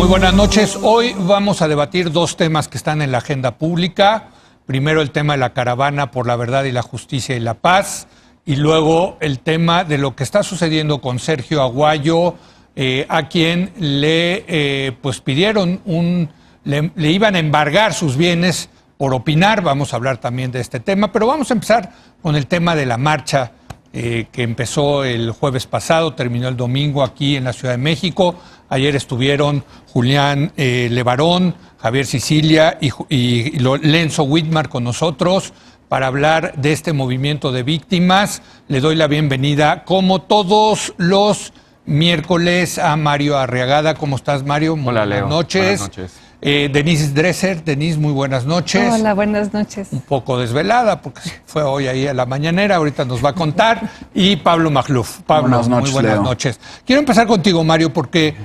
buenas noches. Hoy vamos a debatir dos temas que están en la agenda pública. Primero el tema de la caravana por la verdad y la justicia y la paz. Y luego el tema de lo que está sucediendo con Sergio Aguayo, a quien le pidieron le iban a embargar sus bienes por opinar. Vamos a hablar también de este tema, pero vamos a empezar con el tema de la marcha que empezó el jueves pasado, terminó el domingo aquí en la Ciudad de México. Ayer estuvieron Julián Levarón, Javier Sicilia y Lenzo Whitmar con nosotros para hablar de este movimiento de víctimas. Le doy la bienvenida, como todos los miércoles, a Mario Arriagada. ¿Cómo estás, Mario? Hola, Leo. Buenas noches. Buenas noches. Denise Dresser. Denise, muy buenas noches. Hola, buenas noches. Un poco desvelada, porque fue hoy ahí a la mañanera, ahorita nos va a contar. Y Pablo Magluf. Pablo, buenas noches, muy buenas Leo. noches. Quiero empezar contigo, Mario, porque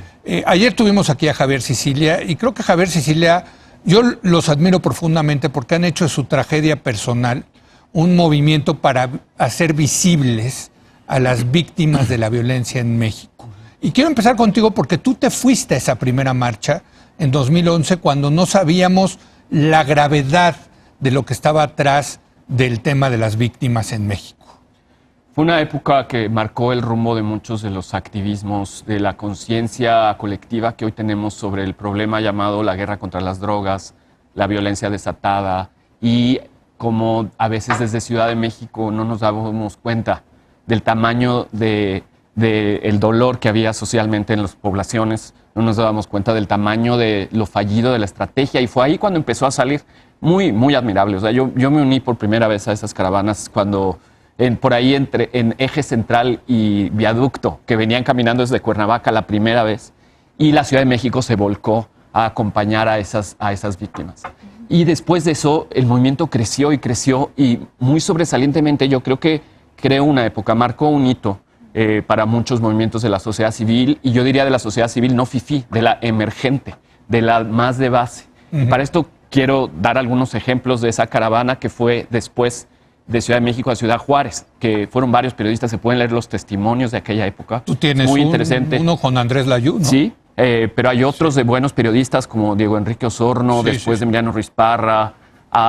ayer tuvimos aquí a Javier Sicilia, y creo que Javier Sicilia, yo los admiro profundamente porque han hecho de su tragedia personal un movimiento para hacer visibles a las víctimas de la violencia en México. Y quiero empezar contigo porque tú te fuiste a esa primera marcha en 2011 cuando no sabíamos la gravedad de lo que estaba atrás del tema de las víctimas en México. Fue una época que marcó el rumbo de muchos de los activismos, de la conciencia colectiva que hoy tenemos sobre el problema llamado la guerra contra las drogas, la violencia desatada, y como a veces desde Ciudad de México no nos dábamos cuenta del tamaño del dolor que había socialmente en las poblaciones, no nos dábamos cuenta del tamaño de lo fallido de la estrategia, y fue ahí cuando empezó a salir muy, muy admirable. O sea, yo me uní por primera vez a esas caravanas cuando por ahí en Eje Central y Viaducto, que venían caminando desde Cuernavaca la primera vez, y la Ciudad de México se volcó a acompañar a esas víctimas. Y después de eso, el movimiento creció, y muy sobresalientemente yo creo que creó una época, marcó un hito para muchos movimientos de la sociedad civil, y yo diría de la sociedad civil no fifí, de la emergente, de la más de base. Y para esto quiero dar algunos ejemplos de esa caravana que fue después de Ciudad de México a Ciudad Juárez, que fueron varios periodistas, se pueden leer los testimonios de aquella época. Tú tienes muy interesante. uno con Andrés Layú, ¿no? Sí, pero hay otros de buenos periodistas como Diego Enrique Osorno, después de Emiliano Ruiz Parra,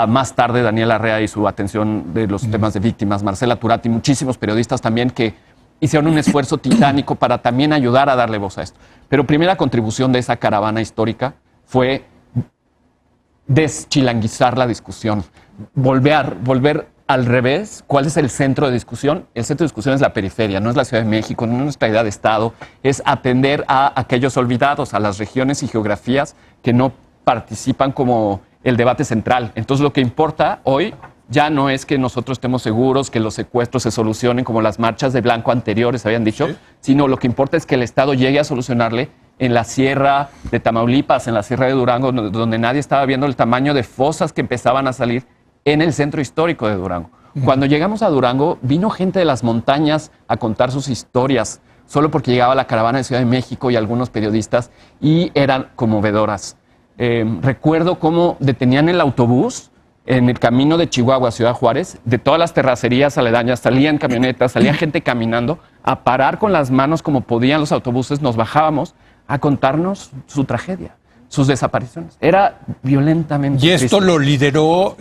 más tarde Daniel Arrea y su atención de los temas de víctimas, Marcela Turati, muchísimos periodistas también que hicieron un esfuerzo titánico para también ayudar a darle voz a esto. Pero primera contribución de esa caravana histórica fue deschilanguizar la discusión, volver al revés. ¿Cuál es el centro de discusión? El centro de discusión es la periferia, no es la Ciudad de México, no es nuestra idea de Estado, es atender a aquellos olvidados, a las regiones y geografías que no participan como el debate central. Entonces lo que importa hoy ya no es que nosotros estemos seguros que los secuestros se solucionen como las marchas de blanco anteriores habían dicho, sino lo que importa es que el Estado llegue a solucionarle en la sierra de Tamaulipas, en la sierra de Durango, donde nadie estaba viendo el tamaño de fosas que empezaban a salir en el centro histórico de Durango. Cuando llegamos a Durango, vino gente de las montañas a contar sus historias, solo porque llegaba la caravana de Ciudad de México y algunos periodistas, y eran conmovedoras. Recuerdo cómo detenían el autobús en el camino de Chihuahua a Ciudad Juárez, de todas las terracerías aledañas, salían camionetas, salía gente caminando, a parar con las manos como podían los autobuses, nos bajábamos a contarnos su tragedia, sus desapariciones. Era violentamente Y esto triste. lo lideró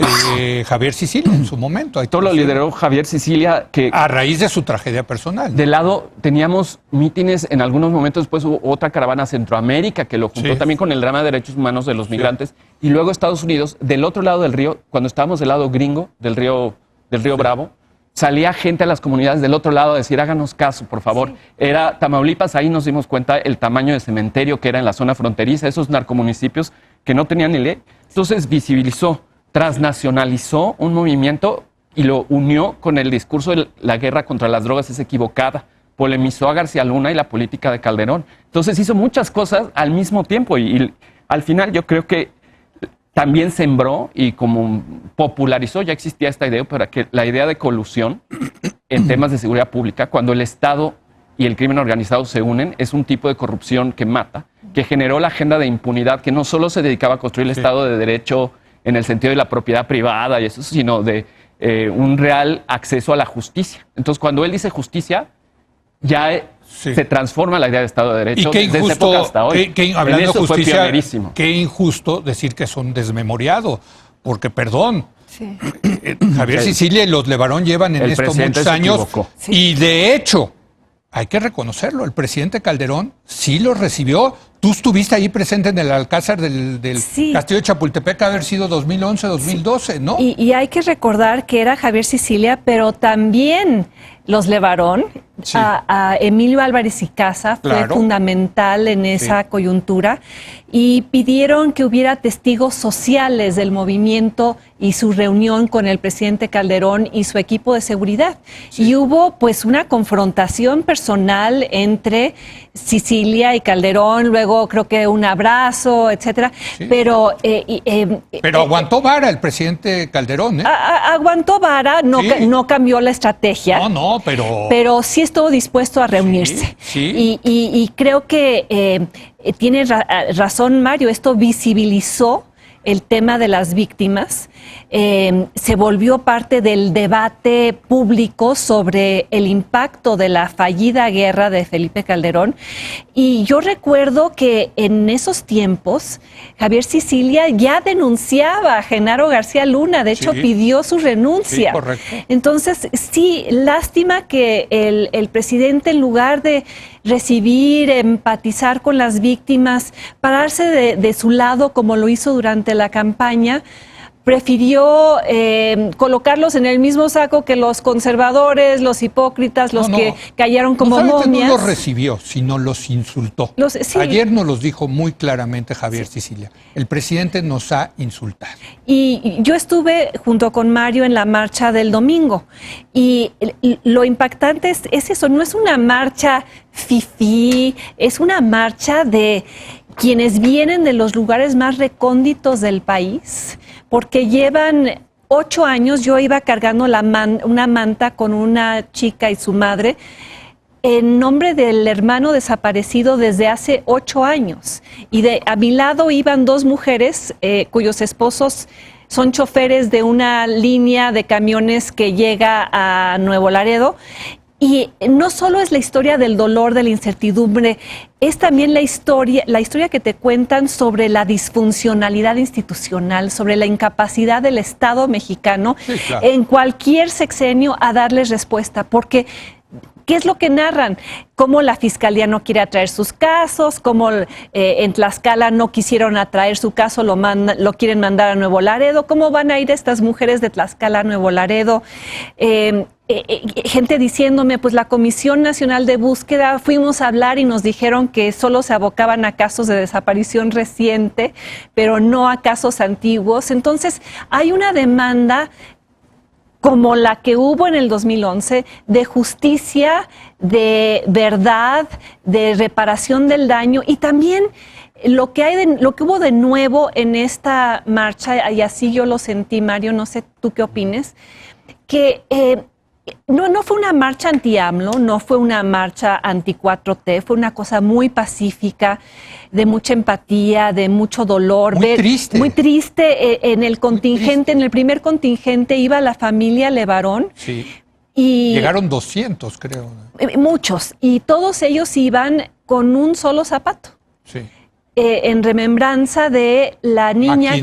Javier Sicilia en su momento. Esto lo lideró Javier Sicilia, que a raíz de su tragedia personal. de lado teníamos mítines en algunos momentos, después hubo otra caravana a Centroamérica que lo juntó también con el drama de derechos humanos de los migrantes, y luego Estados Unidos, del otro lado del río, cuando estábamos del lado gringo del río Bravo, salía gente a las comunidades del otro lado a decir, háganos caso, por favor. Era Tamaulipas, ahí nos dimos cuenta el tamaño de cementerio que era en la zona fronteriza, esos narcomunicipios que no tenían ni ley. Entonces visibilizó, transnacionalizó un movimiento y lo unió con el discurso de la guerra contra las drogas es equivocada. Polemizó a García Luna y la política de Calderón. Entonces hizo muchas cosas al mismo tiempo, y al final yo creo que también sembró y como popularizó, ya existía esta idea, para que la idea de colusión en temas de seguridad pública, cuando el Estado y el crimen organizado se unen, es un tipo de corrupción que mata, que generó la agenda de impunidad, que no solo se dedicaba a construir el Estado de Derecho en el sentido de la propiedad privada y eso, sino de un real acceso a la justicia. Entonces, cuando él dice justicia, ya Sí. Se transforma la idea de Estado de Derecho Y qué desde esa injusto, época hasta hoy. hablando En eso de fue justicia, pionerísimo. qué injusto decir que son desmemoriados, porque perdón, Sí. Javier El- Sicilia y los Levarón llevan en el esto presidente muchos se años equivocó. Sí. y de hecho, hay que reconocerlo, el presidente Calderón sí los recibió. Tú estuviste ahí presente en el Alcázar del Sí. Castillo de Chapultepec, haber sido 2011, 2012, ¿no? Y hay que recordar que era Javier Sicilia, pero también los Levarón, Sí. a Emilio Álvarez y Casa fue Claro. fundamental en esa coyuntura y pidieron que hubiera testigos sociales del movimiento y su reunión con el presidente Calderón y su equipo de seguridad. Sí. Y hubo pues una confrontación personal entre Sicilia y Calderón, luego creo que un abrazo, etcétera. Sí. Pero Pero aguantó vara el presidente Calderón, ¿eh? aguantó vara, no, Sí. no cambió la estrategia. No, pero... Pero sí estuvo dispuesto a reunirse. Sí. Y creo que tiene razón Mario, esto visibilizó el tema de las víctimas, se volvió parte del debate público sobre el impacto de la fallida guerra de Felipe Calderón. Y yo recuerdo que en esos tiempos Javier Sicilia ya denunciaba a Genaro García Luna, de hecho Sí. pidió su renuncia. Sí, correcto. Entonces, sí, lástima que el presidente, en lugar de recibir, empatizar con las víctimas, pararse de su lado como lo hizo durante la campaña, prefirió colocarlos en el mismo saco que los conservadores, los hipócritas, los que cayeron como solamente momias. no los recibió, sino los insultó. Sí. Ayer nos los dijo muy claramente Javier Sicilia. El presidente nos ha insultado. Y yo estuve junto con Mario en la marcha del domingo y lo impactante es eso, no es una marcha fifí, es una marcha de quienes vienen de los lugares más recónditos del país, porque llevan 8 años, yo iba cargando una manta con una chica y su madre, en nombre del hermano desaparecido desde hace 8 años. Y a mi lado iban 2 mujeres cuyos esposos son choferes de una línea de camiones que llega a Nuevo Laredo. Y no solo es la historia del dolor, de la incertidumbre, es también la historia que te cuentan sobre la disfuncionalidad institucional, sobre la incapacidad del Estado mexicano en cualquier sexenio a darles respuesta, porque ¿qué es lo que narran? Cómo la Fiscalía no quiere atraer sus casos, cómo en Tlaxcala no quisieron atraer su caso, lo quieren mandar a Nuevo Laredo, cómo van a ir estas mujeres de Tlaxcala a Nuevo Laredo. Gente diciéndome, pues la Comisión Nacional de Búsqueda, fuimos a hablar y nos dijeron que solo se abocaban a casos de desaparición reciente, pero no a casos antiguos. Entonces, hay una demanda como la que hubo en el 2011, de justicia, de verdad, de reparación del daño y también lo que hubo de nuevo en esta marcha, y así yo lo sentí, Mario, no sé tú qué opines, que no fue una marcha anti-AMLO, no fue una marcha anti-4T, fue una cosa muy pacífica, de mucha empatía, de mucho dolor. Muy triste. Muy triste. En el contingente, en el primer contingente iba la familia Levarón. Sí. Y llegaron 200, creo. Muchos. Y todos ellos iban con un solo zapato. Sí. En remembranza de la niña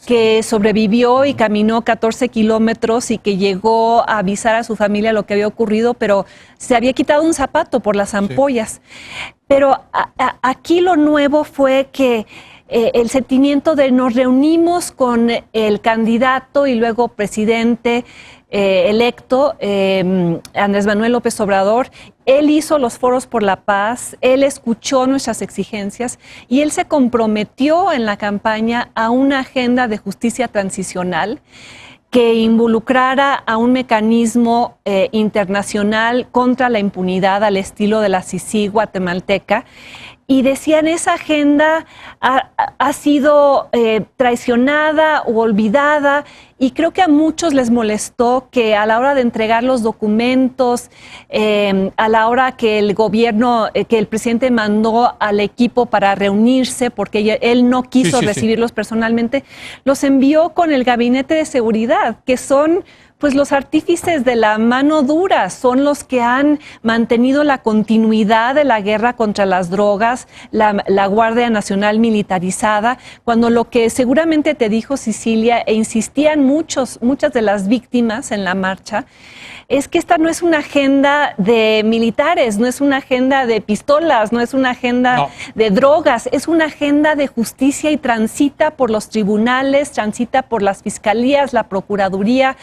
que sobrevivió y caminó 14 kilómetros y que llegó a avisar a su familia lo que había ocurrido, pero se había quitado un zapato por las ampollas. Sí. Pero aquí lo nuevo fue que el sentimiento de nos reunimos con el candidato y luego presidente electo, Andrés Manuel López Obrador. Él hizo los foros por la paz, él escuchó nuestras exigencias y él se comprometió en la campaña a una agenda de justicia transicional que involucrara a un mecanismo internacional contra la impunidad al estilo de la CICIG guatemalteca. Y decían, esa agenda ha sido traicionada o olvidada y creo que a muchos les molestó que a la hora de entregar los documentos, a la hora que el gobierno, que el presidente mandó al equipo para reunirse, porque él no quiso recibirlos personalmente, los envió con el gabinete de seguridad, que son pues los artífices de la mano dura, son los que han mantenido la continuidad de la guerra contra las drogas, la Guardia Nacional militarizada, cuando lo que seguramente te dijo Cecilia, e insistían muchas de las víctimas en la marcha, es que esta no es una agenda de militares, no es una agenda de pistolas, no es una agenda de drogas, es una agenda de justicia y transita por los tribunales, transita por las fiscalías, la procuraduría,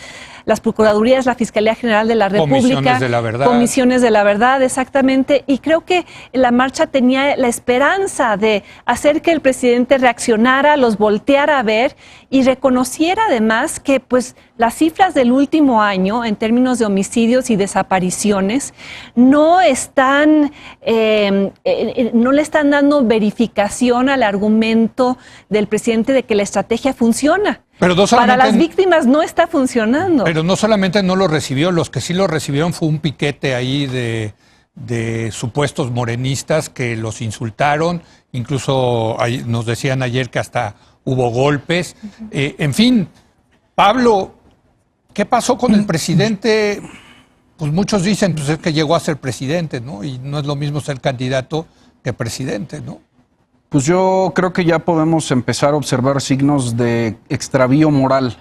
las procuradurías, la Fiscalía General de la República. Comisiones de la verdad. Comisiones de la verdad, exactamente. Y creo que la marcha tenía la esperanza de hacer que el presidente reaccionara, los volteara a ver y reconociera además que pues las cifras del último año en términos de homicidios y desapariciones no están, no le están dando verificación al argumento del presidente de que la estrategia funciona. Pero no para las víctimas no está funcionando. Pero no solamente no lo recibió, los que sí lo recibieron fue un piquete ahí de supuestos morenistas que los insultaron, incluso nos decían ayer que hasta hubo golpes. En fin, Pablo, ¿qué pasó con el presidente? Pues muchos dicen pues es que llegó a ser presidente, ¿no? Y no es lo mismo ser candidato que presidente, ¿no? Pues yo creo que ya podemos empezar a observar signos de extravío moral.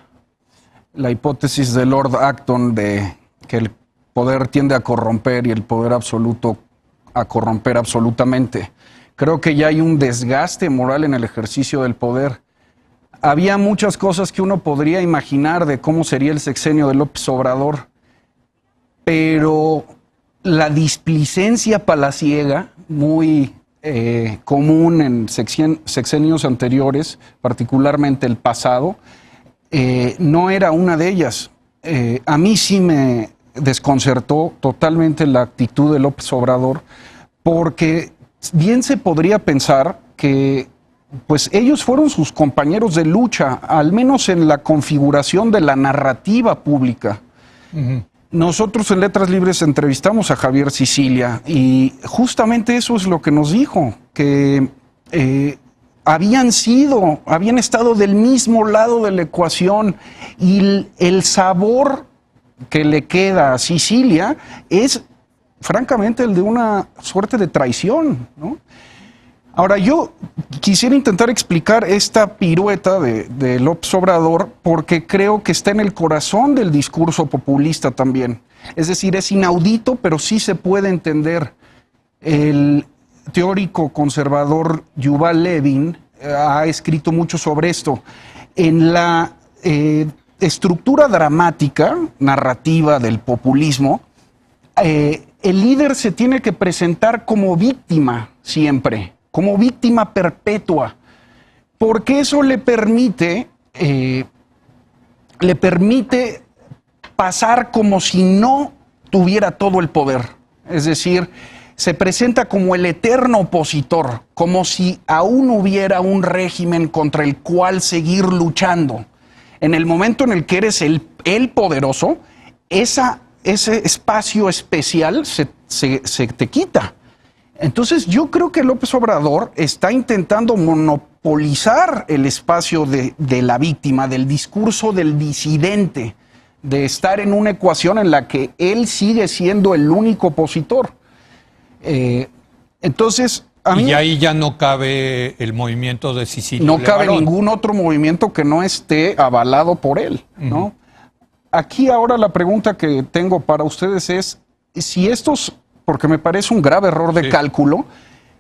La hipótesis de Lord Acton de que el poder tiende a corromper y el poder absoluto a corromper absolutamente. Creo que ya hay un desgaste moral en el ejercicio del poder. Había muchas cosas que uno podría imaginar de cómo sería el sexenio de López Obrador, pero la displicencia palaciega, muy común en sexenios anteriores, particularmente el pasado, no era una de ellas. A mí sí me desconcertó totalmente la actitud de López Obrador, porque bien se podría pensar que pues ellos fueron sus compañeros de lucha, al menos en la configuración de la narrativa pública. Uh-huh. Nosotros en Letras Libres entrevistamos a Javier Sicilia y justamente eso es lo que nos dijo, que habían estado del mismo lado de la ecuación y el sabor que le queda a Sicilia es francamente el de una suerte de traición, ¿no? Ahora, yo quisiera intentar explicar esta pirueta de López Obrador porque creo que está en el corazón del discurso populista también. Es decir, es inaudito, pero sí se puede entender. El teórico conservador Yuval Levin ha escrito mucho sobre esto. En la estructura dramática, narrativa del populismo, el líder se tiene que presentar como víctima siempre, como víctima perpetua, porque eso le permite pasar como si no tuviera todo el poder. Es decir, se presenta como el eterno opositor, como si aún hubiera un régimen contra el cual seguir luchando. En el momento en el que eres el poderoso, ese espacio especial se te quita. Entonces yo creo que López Obrador está intentando monopolizar el espacio de la víctima, del discurso del disidente, de estar en una ecuación en la que él sigue siendo el único opositor. Entonces, a mí... Y ahí ya no cabe el movimiento de Sicilia. No cabe ningún otro movimiento que no esté avalado por él, ¿no? Uh-huh. Aquí ahora la pregunta que tengo para ustedes es si estos... porque me parece un grave error de cálculo,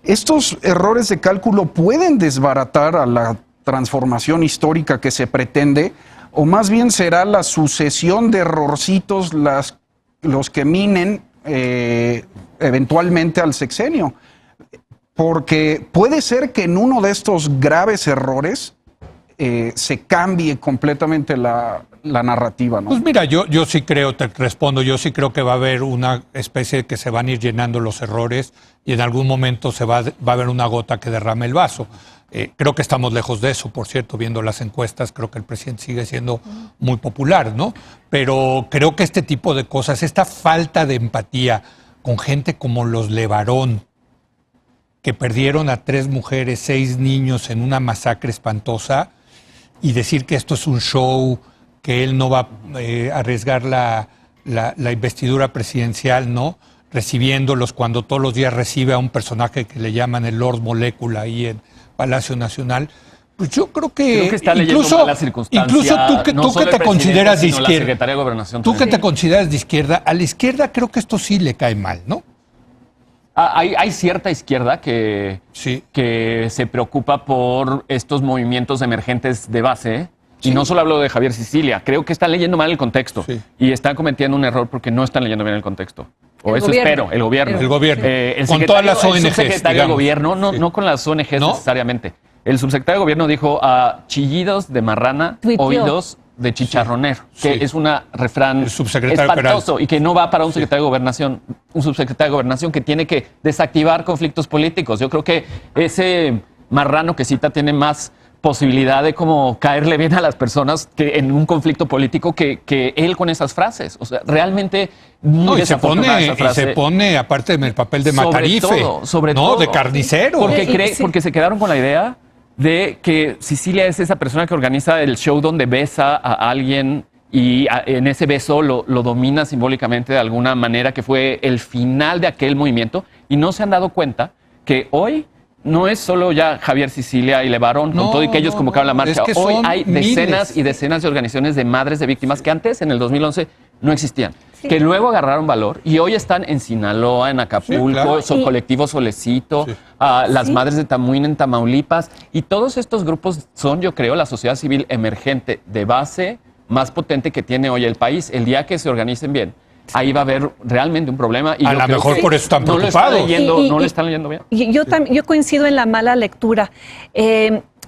estos errores de cálculo pueden desbaratar a la transformación histórica que se pretende, o más bien será la sucesión de errorcitos los que minen eventualmente al sexenio. Porque puede ser que en uno de estos graves errores se cambie completamente la narrativa, ¿no? Pues mira, yo sí creo, te respondo, yo sí creo que va a haber una especie de que se van a ir llenando los errores y en algún momento va a haber una gota que derrame el vaso. Creo que estamos lejos de eso, por cierto, viendo las encuestas, creo que el presidente sigue siendo muy popular, ¿no? Pero creo que este tipo de cosas, esta falta de empatía con gente como los Levarón, que perdieron a 3 mujeres, 6 niños en una masacre espantosa, y decir que esto es un show, que él no va a arriesgar la investidura presidencial, ¿no? Recibiéndolos cuando todos los días recibe a un personaje que le llaman el Lord Molécula ahí en Palacio Nacional. Pues yo creo que está leyendo mal la circunstancia. Incluso tú que te consideras de izquierda, la Secretaría de Gobernación tú que también. te consideras de izquierda, a la izquierda creo que esto sí le cae mal, ¿no? Hay cierta izquierda que se preocupa por estos movimientos emergentes de base. Y no solo hablo de Javier Sicilia, creo que están leyendo mal el contexto y están cometiendo un error porque no están leyendo bien el contexto. O eso espero, el gobierno. El gobierno. Con todas las ONGs. El subsecretario de gobierno, no con las ONGs necesariamente. El subsecretario de gobierno dijo a chillidos de marrana, oídos de chicharronero, que es una refrán espantoso y que no va para un secretario de gobernación, un subsecretario de gobernación que tiene que desactivar conflictos políticos. Yo creo que ese marrano que cita tiene más posibilidad de como caerle bien a las personas que en un conflicto político que él con esas frases. O sea, realmente muy desafortunada esa frase. Y se pone, aparte en el papel de matarife, sobre todo, de carnicero. Porque se quedaron con la idea de que Sicilia es esa persona que organiza el show donde besa a alguien y en ese beso lo domina simbólicamente de alguna manera, que fue el final de aquel movimiento, y no se han dado cuenta que hoy no es solo ya Javier Sicilia y Levarón, con todo y que ellos convocaron la marcha. Es que hoy hay decenas miles y decenas de organizaciones de madres de víctimas que antes, en el 2011, no existían. Sí. Que luego agarraron valor y hoy están en Sinaloa, en Acapulco, colectivo Solecito, las madres de Tamuín en Tamaulipas. Y todos estos grupos son, yo creo, la sociedad civil emergente de base más potente que tiene hoy el país. El día que se organicen bien, ahí va a haber realmente un problema. Y a lo mejor por eso están preocupados. No lo están leyendo bien. Yo coincido en la mala lectura.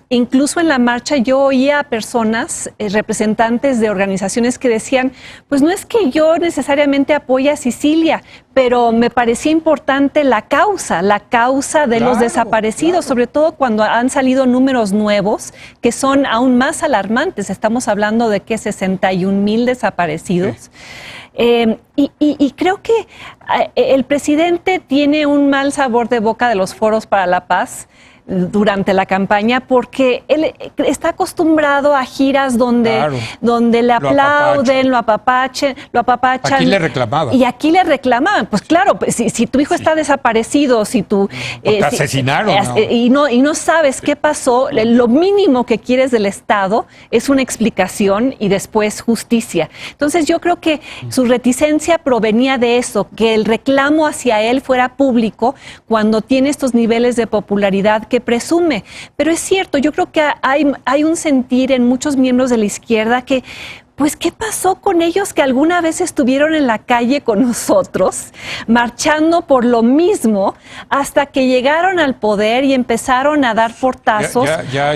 Incluso en la marcha yo oía a personas, representantes de organizaciones que decían, pues no es que yo necesariamente apoye a Sicilia, pero me parecía importante la causa de los desaparecidos, sobre todo cuando han salido números nuevos que son aún más alarmantes. Estamos hablando de que 61,000 desaparecidos. Y creo que el presidente tiene un mal sabor de boca de los foros para la paz durante la campaña, porque él está acostumbrado a giras donde le aplauden, lo apapachan. Aquí le reclamaban. Y aquí le reclamaban. Pues claro, si tu hijo está desaparecido, si tú... te asesinaron. Y no sabes qué pasó, lo mínimo que quieres del Estado es una explicación y después justicia. Entonces yo creo que su reticencia provenía de eso, que el reclamo hacia él fuera público cuando tiene estos niveles de popularidad que presume. Pero es cierto, yo creo que hay un sentir en muchos miembros de la izquierda que, pues, ¿qué pasó con ellos que alguna vez estuvieron en la calle con nosotros, marchando por lo mismo, hasta que llegaron al poder y empezaron a dar portazos? Ya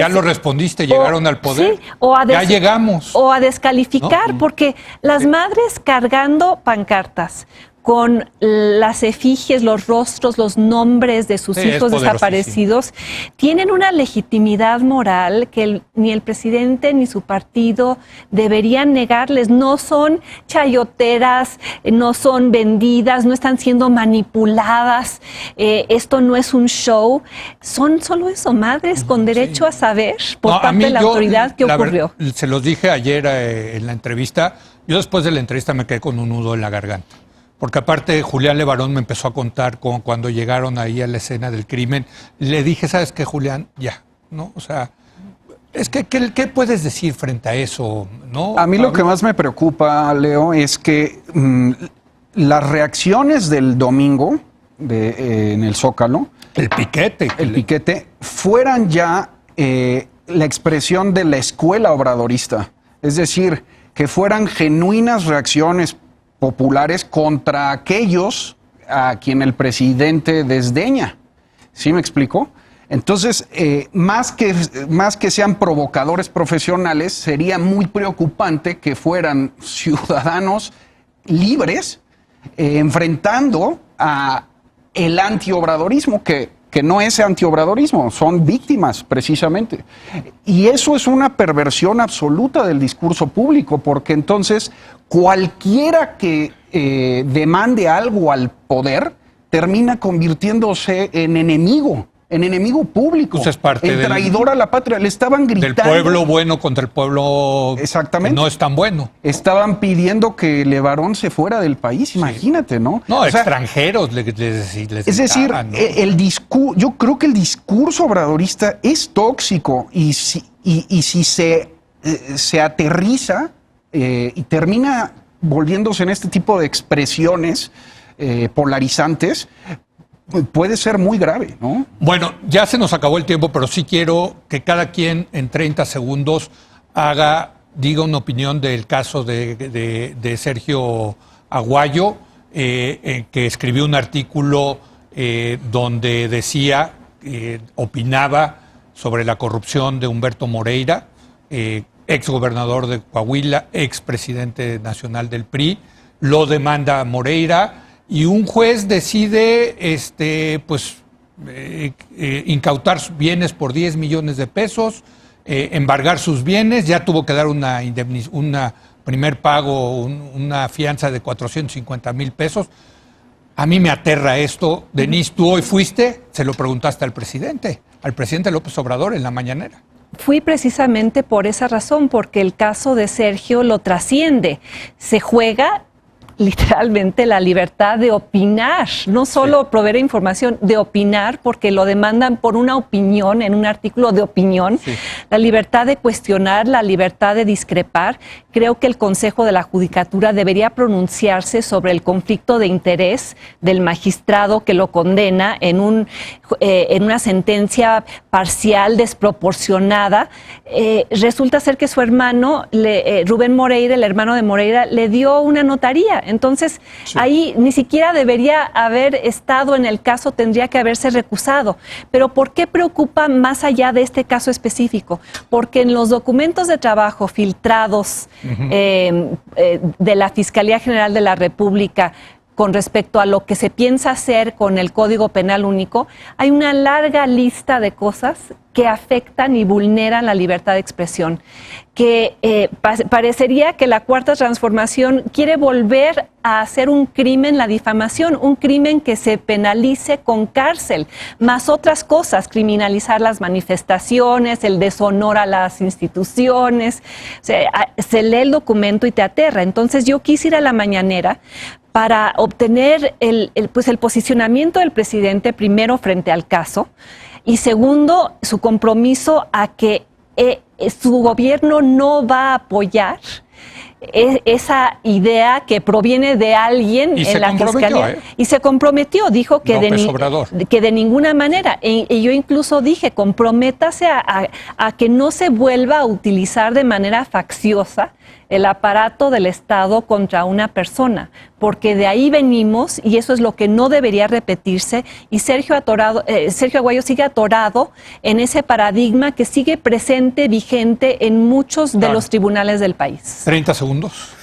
lo respondiste, llegaron al poder. Sí, ya llegamos. O a descalificar, porque las madres cargando pancartas con las efigies, los rostros, los nombres de sus hijos desaparecidos, tienen una legitimidad moral que ni el presidente ni su partido deberían negarles. No son chayoteras, no son vendidas, no están siendo manipuladas. Esto no es un show. Son solo eso, madres con derecho a saber por parte de la autoridad qué ocurrió. Se los dije ayer en la entrevista. Yo después de la entrevista me quedé con un nudo en la garganta. Porque aparte Julián Levarón me empezó a contar cuando llegaron ahí a la escena del crimen. Le dije, ¿sabes qué, Julián? Ya, ¿no? O sea, es que ¿qué puedes decir frente a eso? ¿No? A mí lo que más me preocupa, Leo, es que las reacciones del domingo en el Zócalo, el piquete, fueran ya la expresión de la escuela obradorista. Es decir, que fueran genuinas reacciones populares contra aquellos a quien el presidente desdeña. ¿Sí me explico? Entonces, más que sean provocadores profesionales, sería muy preocupante que fueran ciudadanos libres enfrentando a el antiobradorismo, que que no es antiobradorismo, son víctimas precisamente. Y eso es una perversión absoluta del discurso público, porque entonces cualquiera que demande algo al poder termina convirtiéndose en enemigo público, Pues es parte en traidor a la patria. Le estaban gritando. Del pueblo bueno contra el pueblo Exactamente. que no es tan bueno. Estaban pidiendo que Levarón se fuera del país, imagínate, ¿no? No, O sea, extranjeros les es decir, gritaban, ¿no? yo creo que el discurso obradorista es tóxico y si se aterriza y termina volviéndose en este tipo de expresiones polarizantes, puede ser muy grave, ¿no? Bueno, ya se nos acabó el tiempo, pero sí quiero que cada quien en 30 segundos diga una opinión del caso de Sergio Aguayo, que escribió un artículo donde decía, opinaba sobre la corrupción de Humberto Moreira, ex gobernador de Coahuila, ex presidente nacional del PRI, lo demanda Moreira y un juez decide incautar bienes por 10 millones de pesos, embargar sus bienes, ya tuvo que dar una primer pago, una fianza de 450,000 pesos. A mí me aterra esto. Denise, tú hoy fuiste, se lo preguntaste al presidente López Obrador en la mañanera. Fui precisamente por esa razón, porque el caso de Sergio lo trasciende. Se juega literalmente la libertad de opinar, no solo proveer información, de opinar, porque lo demandan por una opinión, en un artículo de opinión, la libertad de cuestionar, la libertad de discrepar. Creo que el Consejo de la Judicatura debería pronunciarse sobre el conflicto de interés del magistrado que lo condena en una sentencia parcial, desproporcionada. Resulta ser que su hermano, Rubén Moreira, el hermano de Moreira, le dio una notaría. Entonces, ahí ni siquiera debería haber estado en el caso, tendría que haberse recusado. Pero ¿por qué preocupa más allá de este caso específico? Porque en los documentos de trabajo filtrados de la Fiscalía General de la República con respecto a lo que se piensa hacer con el Código Penal Único, hay una larga lista de cosas que afectan y vulneran la libertad de expresión, que parecería que la Cuarta Transformación quiere volver a hacer un crimen, la difamación, un crimen que se penalice con cárcel, más otras cosas, criminalizar las manifestaciones, el deshonor a las instituciones. O sea, se lee el documento y te aterra. Entonces yo quise ir a la mañanera para obtener el posicionamiento del presidente, primero frente al caso, y segundo, su compromiso a que su gobierno no va a apoyar esa idea que proviene de alguien en la Fiscalía. Y se comprometió, dijo que de ninguna manera. Y yo incluso dije, comprométase a que no se vuelva a utilizar de manera facciosa el aparato del Estado contra una persona, porque de ahí venimos y eso es lo que no debería repetirse. Y Sergio Aguayo sigue atorado en ese paradigma que sigue presente, vigente en muchos de los tribunales del país. 30 segundos.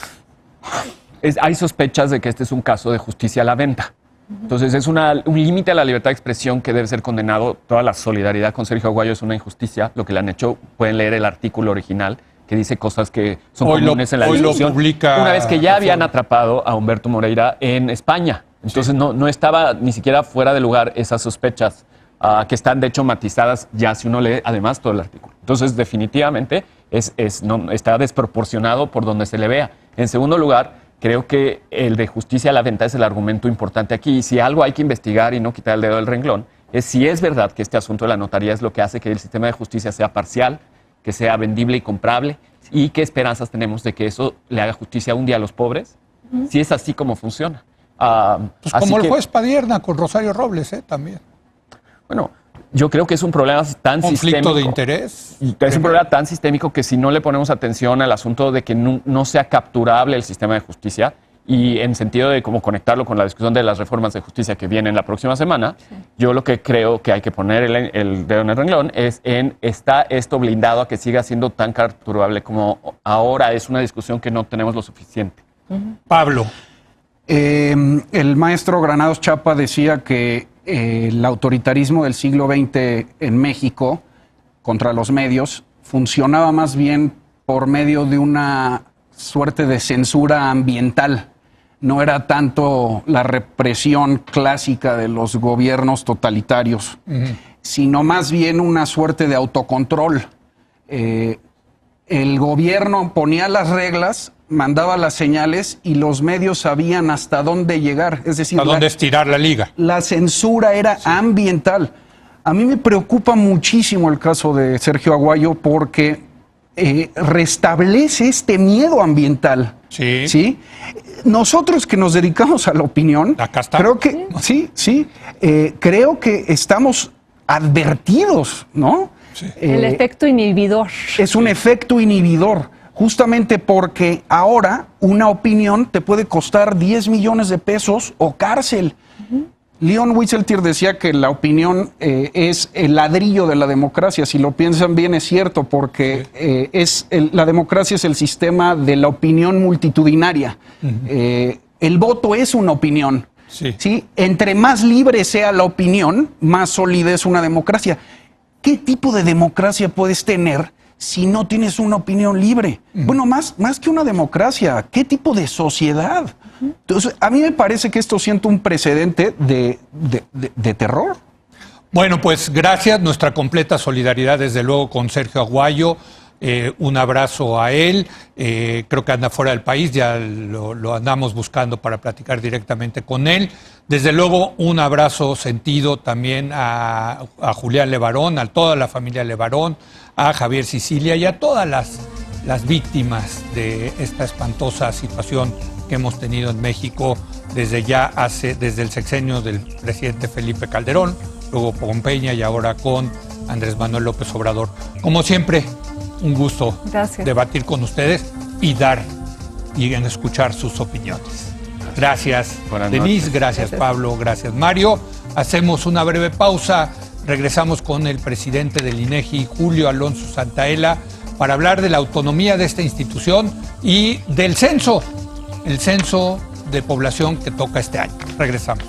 Hay sospechas de que este es un caso de justicia a la venta. Entonces es un límite a la libertad de expresión que debe ser condenado. Toda la solidaridad con Sergio Aguayo es una injusticia. Lo que le han hecho, pueden leer el artículo original que dice cosas que son comunes en la discusión. Una vez que ya habían atrapado a Humberto Moreira en España. Entonces no estaba ni siquiera fuera de lugar esas sospechas que están de hecho matizadas ya si uno lee además todo el artículo. Entonces definitivamente está desproporcionado por donde se le vea. En segundo lugar, creo que el de justicia a la venta es el argumento importante aquí. Y si algo hay que investigar y no quitar el dedo del renglón, es si es verdad que este asunto de la notaría es lo que hace que el sistema de justicia sea parcial, que sea vendible y comprable, y qué esperanzas tenemos de que eso le haga justicia un día a los pobres, si es así como funciona. Pues como el juez Padierna con Rosario Robles, también. Bueno, yo creo que es un problema tan conflicto de interés. Es un problema tan sistémico que si no le ponemos atención al asunto de que no sea capturable el sistema de justicia, y en sentido de cómo conectarlo con la discusión de las reformas de justicia que vienen la próxima semana, yo lo que creo que hay que poner el dedo en el renglón es ¿está esto blindado a que siga siendo tan capturable como ahora? Es una discusión que no tenemos lo suficiente. Pablo. El maestro Granados Chapa decía que el autoritarismo del siglo XX en México contra los medios funcionaba más bien por medio de una suerte de censura ambiental. No era tanto la represión clásica de los gobiernos totalitarios, sino más bien una suerte de autocontrol. El gobierno ponía las reglas, mandaba las señales y los medios sabían hasta dónde llegar. Es decir, ¿a dónde estirar la liga? La censura era ambiental. A mí me preocupa muchísimo el caso de Sergio Aguayo porque restablece este miedo ambiental. Sí. ¿Sí? Nosotros que nos dedicamos a la opinión, Acá está. creo que creo que estamos advertidos, ¿no? Sí. El efecto inhibidor. Es un efecto inhibidor, justamente porque ahora una opinión te puede costar 10 millones de pesos o cárcel. Leon Wieseltier decía que la opinión es el ladrillo de la democracia. Si lo piensan bien, es cierto, porque la democracia es el sistema de la opinión multitudinaria. El voto es una opinión. Sí. ¿Sí? Entre más libre sea la opinión, más sólida es una democracia. ¿Qué tipo de democracia puedes tener si no tienes una opinión libre? Bueno, más que una democracia, ¿qué tipo de sociedad? Entonces, a mí me parece que esto siente un precedente de terror. Bueno, pues gracias, nuestra completa solidaridad desde luego con Sergio Aguayo, un abrazo a él, creo que anda fuera del país, ya lo andamos buscando para platicar directamente con él. Desde luego un abrazo sentido también a Julián Levarón, a toda la familia Levarón, a Javier Sicilia y a todas las víctimas de esta espantosa situación que hemos tenido en México desde el sexenio del presidente Felipe Calderón, luego con Peña y ahora con Andrés Manuel López Obrador. Como siempre, un gusto debatir con ustedes y escuchar sus opiniones. Gracias, Denise, gracias Pablo, gracias Mario. Hacemos una breve pausa, regresamos con el presidente del INEGI, Julio Alonso Santaella, para hablar de la autonomía de esta institución y del censo, el censo de población que toca este año. Regresamos.